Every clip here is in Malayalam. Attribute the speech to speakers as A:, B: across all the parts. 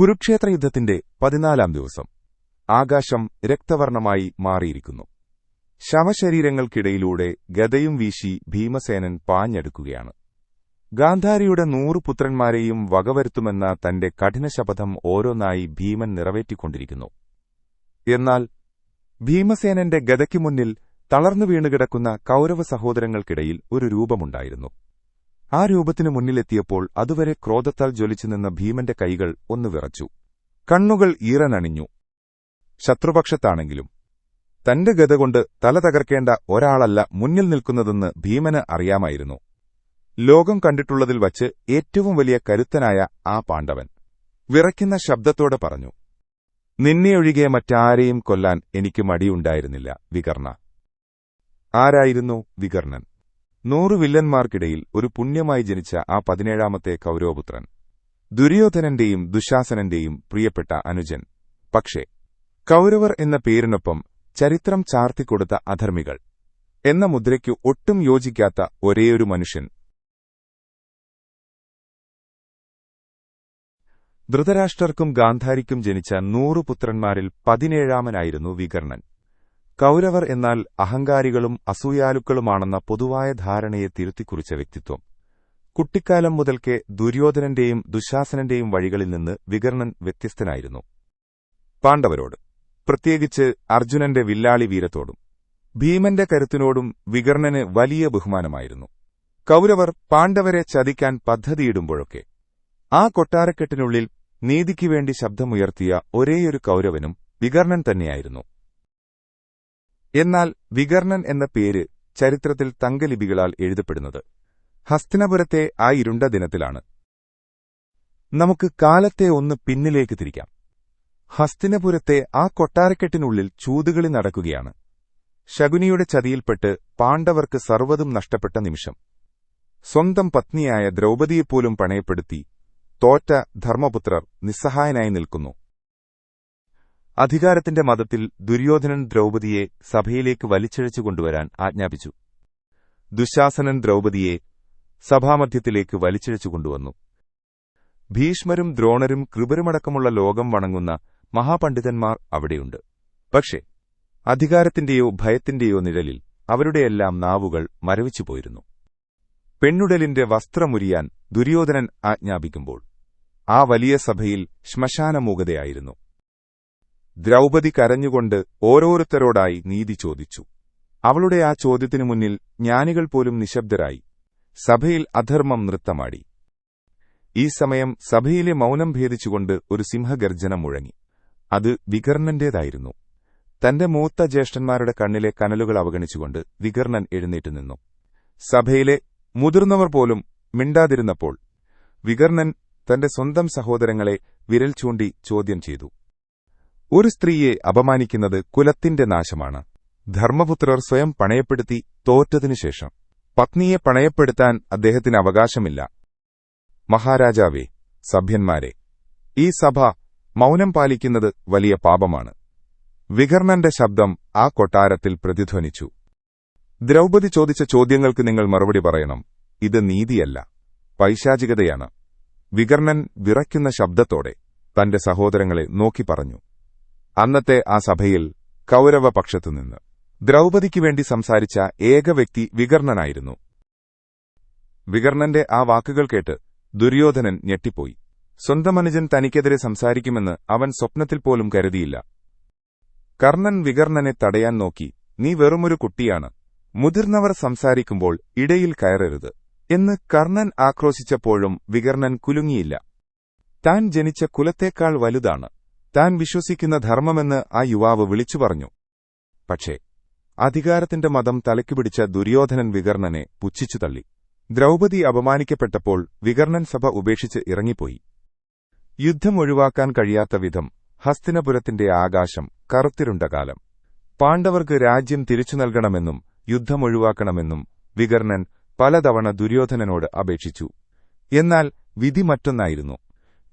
A: കുരുക്ഷേത്ര യുദ്ധത്തിന്റെ 14-ാം ദിവസം ആകാശം രക്തവർണമായി മാറിയിരിക്കുന്നു. ശവശരീരങ്ങൾക്കിടയിലൂടെ ഗദയും വീശി ഭീമസേനൻ പാഞ്ഞെടുക്കുകയാണ്. ഗാന്ധാരിയുടെ 100 പുത്രന്മാരെയും വകവരുത്തുമെന്ന തന്റെ കഠിനശപഥം ഓരോന്നായി ഭീമൻ നിറവേറ്റിക്കൊണ്ടിരിക്കുന്നു. എന്നാൽ ഭീമസേനന്റെ ഗദയ്ക്കു മുന്നിൽ തളർന്നു വീണുകിടക്കുന്ന കൌരവ സഹോദരങ്ങൾക്കിടയിൽ ഒരു രൂപമുണ്ടായിരുന്നു. ആ രൂപത്തിനു മുന്നിലെത്തിയപ്പോൾ അതുവരെ ക്രോധത്താൽ ജ്വലിച്ചുനിന്ന ഭീമന്റെ കൈകൾ ഒന്ന് വിറച്ചു. കണ്ണുകൾ ഈറനണിഞ്ഞു. ശത്രുപക്ഷത്താണെങ്കിലും തന്റെ ഗദകൊണ്ട് തല തകർക്കേണ്ട ഒരാളല്ല മുന്നിൽ നിൽക്കുന്നതെന്ന് ഭീമന് അറിയാമായിരുന്നു. ലോകം കണ്ടിട്ടുള്ളതിൽ വച്ച് ഏറ്റവും വലിയ കരുത്തനായ ആ പാണ്ഡവൻ വിറയ്ക്കുന്ന ശബ്ദത്തോടെ പറഞ്ഞു, നിന്നെയൊഴികെ മറ്റാരെയും കൊല്ലാൻ എനിക്ക് മടിയുണ്ടായിരുന്നില്ല വികർണ. ആരായിരുന്നു വികർണൻ? 100 വില്ലന്മാർക്കിടയിൽ ഒരു പുണ്യമായി ജനിച്ച ആ 17ാമത്തെ കൌരവപുത്രൻ, ദുര്യോധനന്റെയും ദുശാസനന്റെയും പ്രിയപ്പെട്ട അനുജൻ. പക്ഷേ കൌരവർ എന്ന പേരിനൊപ്പം ചരിത്രം ചാർത്തിക്കൊടുത്ത അധർമ്മികൾ എന്ന മുദ്രയ്ക്കു ഒട്ടും യോജിക്കാത്ത ഒരേയൊരു മനുഷ്യൻ. ധൃതരാഷ്ട്രർക്കും ഗാന്ധാരിക്കും ജനിച്ച 100 പുത്രന്മാരിൽ 17ാമനായിരുന്നു വികർണൻ. കൌരവർ എന്നാൽ അഹങ്കാരികളും അസൂയാലുക്കളുമാണെന്ന പൊതുവായ ധാരണയെ തിരുത്തിക്കുറിച്ച വ്യക്തിത്വം. കുട്ടിക്കാലം മുതൽക്കേ ദുര്യോധനന്റെയും ദുശാസനന്റെയും വഴികളിൽ നിന്ന് വികർണൻ വ്യത്യസ്തനായിരുന്നു. പാണ്ഡവരോട്, പ്രത്യേകിച്ച് അർജുനന്റെ വില്ലാളി വീരത്തോടും ഭീമന്റെ കരുത്തിനോടും വികർണന് വലിയ ബഹുമാനമായിരുന്നു. കൌരവർ പാണ്ഡവരെ ചതിക്കാൻ പദ്ധതിയിടുമ്പോഴൊക്കെ ആ കൊട്ടാരക്കെട്ടിനുള്ളിൽ നീതിക്കുവേണ്ടി ശബ്ദമുയർത്തിയ ഒരേയൊരു കൌരവനും വികർണൻ തന്നെയായിരുന്നു. എന്നാൽ വികർണൻ എന്ന പേര് ചരിത്രത്തിൽ തങ്കലിപികളാൽ എഴുതപ്പെടുന്നത് ഹസ്തിനപുരത്തെ ആ ഇരുണ്ട ദിനത്തിലാണ്. നമുക്ക് കാലത്തെ ഒന്ന് പിന്നിലേക്ക് തിരിക്കാം. ഹസ്തിനപുരത്തെ ആ കൊട്ടാരക്കെട്ടിനുള്ളിൽ ചൂതുകളി നടക്കുകയാണ്. ശകുനിയുടെ ചതിയിൽപ്പെട്ട് പാണ്ഡവർക്ക് സർവ്വതും നഷ്ടപ്പെട്ട നിമിഷം. സ്വന്തം പത്നിയായ ദ്രൗപദിയെപ്പോലും പണയപ്പെടുത്തി തോറ്റ ധർമ്മപുത്രർ നിസ്സഹായനായി നിൽക്കുന്നു. അധികാരത്തിന്റെ മതത്തിൽ ദുര്യോധനൻ ദ്രൗപദിയെ സഭയിലേക്ക് വലിച്ചിഴച്ചു കൊണ്ടുവരാൻ ആജ്ഞാപിച്ചു. ദുശാസനൻ ദ്രൗപദിയെ സഭാമധ്യത്തിലേക്ക് വലിച്ചിഴച്ചു കൊണ്ടുവന്നു. ഭീഷ്മരും ദ്രോണരും കൃപരുമടക്കമുള്ള ലോകം വണങ്ങുന്ന മഹാപണ്ഡിതന്മാർ അവിടെയുണ്ട്. പക്ഷേ അധികാരത്തിന്റെയോ ഭയത്തിന്റെയോ നിഴലിൽ അവരുടെയെല്ലാം നാവുകൾ മരവിച്ചുപോയിരുന്നു. പെണ്ണുടലിന്റെ വസ്ത്രമുരിയാൻ ദുര്യോധനൻ ആജ്ഞാപിക്കുമ്പോൾ ആ വലിയ സഭയിൽ ശ്മശാനമൂകതയായിരുന്നു. ദ്രൗപദി കരഞ്ഞുകൊണ്ട് ഓരോരുത്തരോടായി നീതി ചോദിച്ചു. അവളുടെ ആ ചോദ്യത്തിനു മുന്നിൽ ജ്ഞാനികൾ പോലും നിശബ്ദരായി. സഭയിൽ അധർമ്മം നൃത്തമാടി. ഈ സമയം സഭയിലെ മൌനം ഭേദിച്ചുകൊണ്ട് ഒരു സിംഹഗർജനം മുഴങ്ങി. അത് വികർണന്റേതായിരുന്നു. തന്റെ മൂത്ത ജ്യേഷ്ഠന്മാരുടെ കണ്ണിലെ കനലുകൾ അവഗണിച്ചുകൊണ്ട് വികർണൻ എഴുന്നേറ്റു നിന്നു. സഭയിലെ മുതിർന്നവർ പോലും മിണ്ടാതിരുന്നപ്പോൾ വികർണൻ തന്റെ സ്വന്തം സഹോദരങ്ങളെ വിരൽ ചൂണ്ടി ചോദ്യം ചെയ്തു. ഒരു സ്ത്രീയെ അപമാനിക്കുന്നത് കുലത്തിന്റെ നാശമാണ്. ധർമ്മപുത്രർ സ്വയം പണയപ്പെടുത്തി തോറ്റതിനുശേഷം പത്നിയെ പണയപ്പെടുത്താൻ അദ്ദേഹത്തിന് അവകാശമില്ല. മഹാരാജാവേ, സഭ്യന്മാരെ, ഈ സഭ മൌനം പാലിക്കുന്നത് വലിയ പാപമാണ്. വികർണന്റെ ശബ്ദം ആ കൊട്ടാരത്തിൽ പ്രതിധ്വനിച്ചു. ദ്രൗപദി ചോദിച്ച ചോദ്യങ്ങൾക്ക് നിങ്ങൾ മറുപടി പറയണം. ഇത് നീതിയല്ല, പൈശാചികതയാണ്. വികർണൻ വിറയ്ക്കുന്ന ശബ്ദത്തോടെ തന്റെ സഹോദരങ്ങളെ നോക്കി പറഞ്ഞു. അന്നത്തെ ആ സഭയിൽ കൌരവപക്ഷത്തുനിന്ന് ദ്രൗപദിക്കുവേണ്ടി സംസാരിച്ച ഏക വ്യക്തി വികർണനായിരുന്നു. വികർണന്റെ ആ വാക്കുകൾ കേട്ട് ദുര്യോധനൻ ഞെട്ടിപ്പോയി. സ്വന്തം അനുജൻ തനിക്കെതിരെ സംസാരിക്കുമെന്ന് അവൻ സ്വപ്നത്തിൽ പോലും കരുതിയില്ല. കർണൻ വികർണനെ തടയാൻ നോക്കി. നീ വെറുമൊരു കുട്ടിയാണ്. മുതിർന്നവർ സംസാരിക്കുമ്പോൾ ഇടയിൽ കയറരുത് എന്ന് കർണൻ ആക്രോശിച്ചപ്പോഴും വികർണൻ കുലുങ്ങിയില്ല. താൻ ജനിച്ച കുലത്തേക്കാൾ വലുതാണ് താൻ വിശ്വസിക്കുന്ന ധർമ്മമെന്ന് ആ യുവാവ് വിളിച്ചു പറഞ്ഞു. പക്ഷേ അധികാരത്തിന്റെ മതം തലയ്ക്കുപിടിച്ച ദുര്യോധനൻ വികർണനെ പുച്ഛിച്ചു തള്ളി. ദ്രൗപദി അപമാനിക്കപ്പെട്ടപ്പോൾ വികർണൻ സഭ ഉപേക്ഷിച്ച് ഇറങ്ങിപ്പോയി. യുദ്ധം ഒഴിവാക്കാൻ കഴിയാത്ത വിധം ഹസ്തിനപുരത്തിന്റെ ആകാശം കറുത്തിരുണ്ട കാലം. പാണ്ഡവർക്ക് രാജ്യം തിരിച്ചു നൽകണമെന്നും യുദ്ധം ഒഴിവാക്കണമെന്നും വികർണൻ പലതവണ ദുര്യോധനനോട് അപേക്ഷിച്ചു. എന്നാൽ വിധി മറ്റൊന്നായിരുന്നു.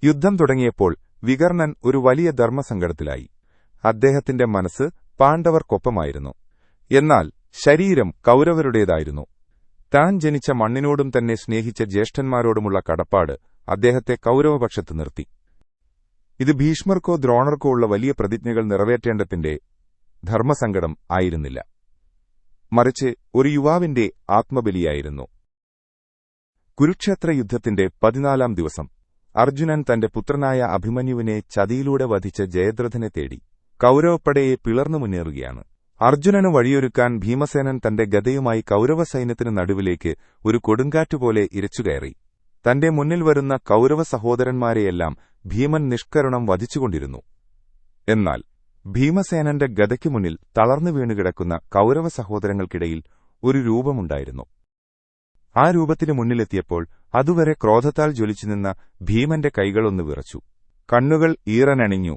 A: യുദ്ധം തുടങ്ങിയപ്പോൾ വികർണൻ ഒരു വലിയ ധർമ്മസങ്കടത്തിലായി. അദ്ദേഹത്തിന്റെ മനസ്സ് പാണ്ഡവർക്കൊപ്പമായിരുന്നു. എന്നാൽ ശരീരം കൌരവരുടേതായിരുന്നു. താൻ ജനിച്ച മണ്ണിനോടും തന്നെ സ്നേഹിച്ച ജ്യേഷ്ഠന്മാരോടുമുള്ള കടപ്പാട് അദ്ദേഹത്തെ കൌരവപക്ഷത്ത് നിർത്തി. ഇത് ഭീഷ്മർക്കോ ദ്രോണർക്കോ ഉള്ള വലിയ പ്രതിജ്ഞകൾ നിറവേറ്റേണ്ടതിന്റെ ധർമ്മസങ്കടം ആയിരുന്നില്ല, മറിച്ച് ഒരു യുവാവിന്റെ ആത്മബലിയായിരുന്നു. കുരുക്ഷേത്ര യുദ്ധത്തിന്റെ 14-ാം ദിവസം അർജുനൻ തന്റെ പുത്രനായ അഭിമന്യുവിനെ ചതിയിലൂടെ വധിച്ച ജയദ്രഥനെ തേടി കൌരവപ്പടയെ പിളർന്നു മുന്നേറുകയാണ്. അർജുനന് വഴിയൊരുക്കാൻ ഭീമസേനൻ തന്റെ ഗദയുമായി കൌരവസൈന്യത്തിനു നടുവിലേക്ക് ഒരു കൊടുങ്കാറ്റുപോലെ ഇരച്ചുകയറി. തന്റെ മുന്നിൽ വരുന്ന കൌരവ സഹോദരന്മാരെയെല്ലാം ഭീമൻ നിഷ്കരുണം വധിച്ചുകൊണ്ടിരുന്നു. എന്നാൽ ഭീമസേനന്റെ ഗദയ്ക്കു മുന്നിൽ തളർന്നു വീണുകിടക്കുന്ന കൌരവ സഹോദരങ്ങൾക്കിടയിൽ ഒരു രൂപമുണ്ടായിരുന്നു. ആ രൂപത്തിനു മുന്നിലെത്തിയപ്പോൾ അതുവരെ ക്രോധത്താൽ ജ്വലിച്ചുനിന്ന ഭീമന്റെ കൈകളൊന്നു വിറച്ചു. കണ്ണുകൾ ഈറനണിഞ്ഞു.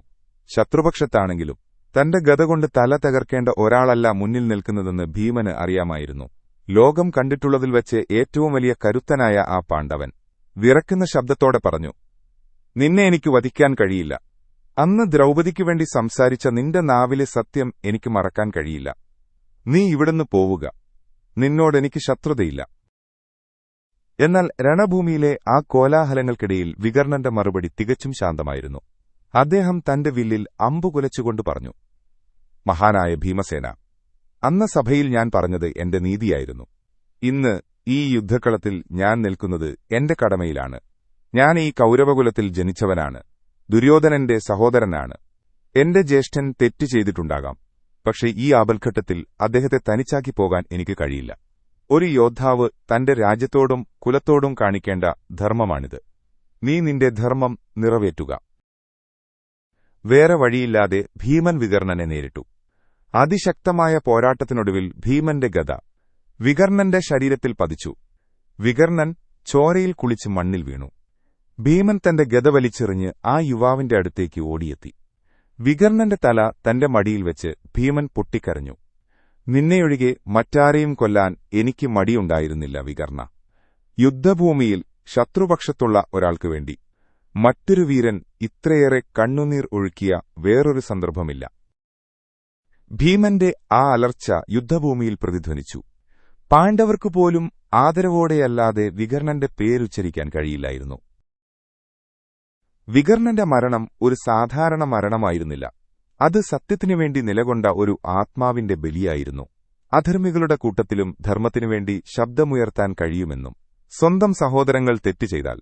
A: ശത്രുപക്ഷത്താണെങ്കിലും തന്റെ ഗദകൊണ്ട് തല തകർക്കേണ്ട ഒരാളല്ല മുന്നിൽ നിൽക്കുന്നതെന്ന് ഭീമന് അറിയാമായിരുന്നു. ലോകം കണ്ടിട്ടുള്ളതിൽ വെച്ച് ഏറ്റവും വലിയ കരുത്തനായ ആ പാണ്ഡവൻ വിറക്കുന്ന ശബ്ദത്തോടെ പറഞ്ഞു, നിന്നെ എനിക്ക് വധിക്കാൻ കഴിയില്ല. അന്ന് ദ്രൗപദിക്കു വേണ്ടി സംസാരിച്ച നിന്റെ നാവിലെ സത്യം എനിക്ക് മറക്കാൻ കഴിയില്ല. നീ ഇവിടുന്ന് പോവുക. നിന്നോടെനിക്ക് ശത്രുതയില്ല. എന്നാൽ രണഭൂമിയിലെ ആ കോലാഹലങ്ങൾക്കിടയിൽ വികർണന്റെ മറുപടി തികച്ചും ശാന്തമായിരുന്നു. അദ്ദേഹം തന്റെ വില്ലിൽ അമ്പുകുലച്ചുകൊണ്ട് പറഞ്ഞു, മഹാനായ ഭീമസേന, അന്ന് സഭയിൽ ഞാൻ പറഞ്ഞത് എന്റെ നീതിയായിരുന്നു. ഇന്ന് ഈ യുദ്ധക്കളത്തിൽ ഞാൻ നിൽക്കുന്നത് എന്റെ കടമയിലാണ്. ഞാൻ ഈ കൌരവകുലത്തിൽ ജനിച്ചവനാണ്. ദുര്യോധനന്റെ സഹോദരനാണ്. എന്റെ ജ്യേഷ്ഠൻ തെറ്റു ചെയ്തിട്ടുണ്ടാകാം. പക്ഷേ ഈ ആപൽഘട്ടത്തിൽ അദ്ദേഹത്തെ തനിച്ചാക്കി പോകാൻ എനിക്ക് കഴിയില്ല. ഒരു യോദ്ധാവ് തന്റെ രാജ്യത്തോടും കുലത്തോടും കാണിക്കേണ്ട ധർമ്മമാണിത്. നീ നിന്റെ ധർമ്മം നിറവേറ്റുക. വേറെ വഴിയില്ലാതെ ഭീമൻ വികർണനെ നേരിട്ടു. അതിശക്തമായ പോരാട്ടത്തിനൊടുവിൽ ഭീമന്റെ ഗദ വികർണന്റെ ശരീരത്തിൽ പതിച്ചു. വികർണൻ ചോരയിൽ കുളിച്ച് മണ്ണിൽ വീണു. ഭീമൻ തന്റെ ഗദ വലിച്ചെറിഞ്ഞ് ആ യുവാവിന്റെ അടുത്തേക്ക് ഓടിയെത്തി. വികർണന്റെ തല തന്റെ മടിയിൽ വെച്ച് ഭീമൻ പൊട്ടിക്കരഞ്ഞു. നിന്നെയൊഴികെ മറ്റാരെയും കൊല്ലാൻ എനിക്ക് മടിയുണ്ടായിരുന്നില്ല വികർണ. യുദ്ധഭൂമിയിൽ ശത്രുപക്ഷത്തുള്ള ഒരാൾക്കു വേണ്ടി മറ്റൊരു വീരൻ ഇത്രയേറെ കണ്ണുനീർ ഒഴുക്കിയ വേറൊരു സന്ദർഭമില്ല. ഭീമന്റെ ആ അലർച്ച യുദ്ധഭൂമിയിൽ പ്രതിധ്വനിച്ചു. പാണ്ഡവർക്കുപോലും ആദരവോടെയല്ലാതെ വികർണന്റെ പേരുച്ചരിക്കാൻ കഴിയില്ലായിരുന്നു. വികർണന്റെ മരണം ഒരു സാധാരണ മരണമായിരുന്നില്ല. അത് സത്യത്തിനുവേണ്ടി നിലകൊണ്ട ഒരു ആത്മാവിന്റെ ബലിയായിരുന്നു. അധർമ്മികളുടെ കൂട്ടത്തിലും ധർമ്മത്തിനുവേണ്ടി ശബ്ദമുയർത്താൻ കഴിയുമെന്നും സ്വന്തം സഹോദരങ്ങൾ തെറ്റു ചെയ്താൽ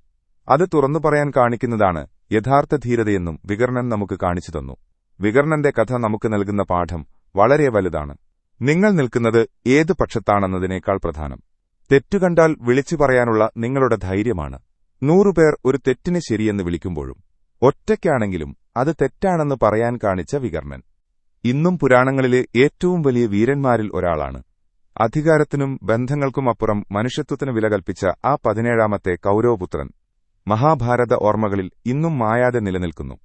A: അത് തുറന്നു പറയാൻ കാണിക്കുന്നതാണ് യഥാർത്ഥ ധീരതയെന്നും വികർണൻ നമുക്ക് കാണിച്ചു തന്നു. വികർണന്റെ കഥ നമുക്ക് നൽകുന്ന പാഠം വളരെ വലുതാണ്. നിങ്ങൾ നിൽക്കുന്നത് ഏതു പക്ഷത്താണെന്നതിനേക്കാൾ പ്രധാനം തെറ്റുകണ്ടാൽ വിളിച്ചു പറയാനുള്ള നിങ്ങളുടെ ധൈര്യമാണ്. 100 പേർ ഒരു തെറ്റിന് ശരിയെന്ന് വിളിക്കുമ്പോഴും ഒറ്റയ്ക്കാണെങ്കിലും അത് തെറ്റാണെന്ന് പറയാൻ കാണിച്ച വികർണൻ ഇന്നും പുരാണങ്ങളിലെ ഏറ്റവും വലിയ വീരന്മാരിൽ ഒരാളാണ്. അധികാരത്തിനും ബന്ധങ്ങൾക്കുമപ്പുറം മനുഷ്യത്വത്തിന് വില കൽപ്പിച്ച ആ 17ാമത്തെ കൌരവപുത്രൻ മഹാഭാരത ഓർമ്മകളിൽ ഇന്നും മായാതെ നിലനിൽക്കുന്നു.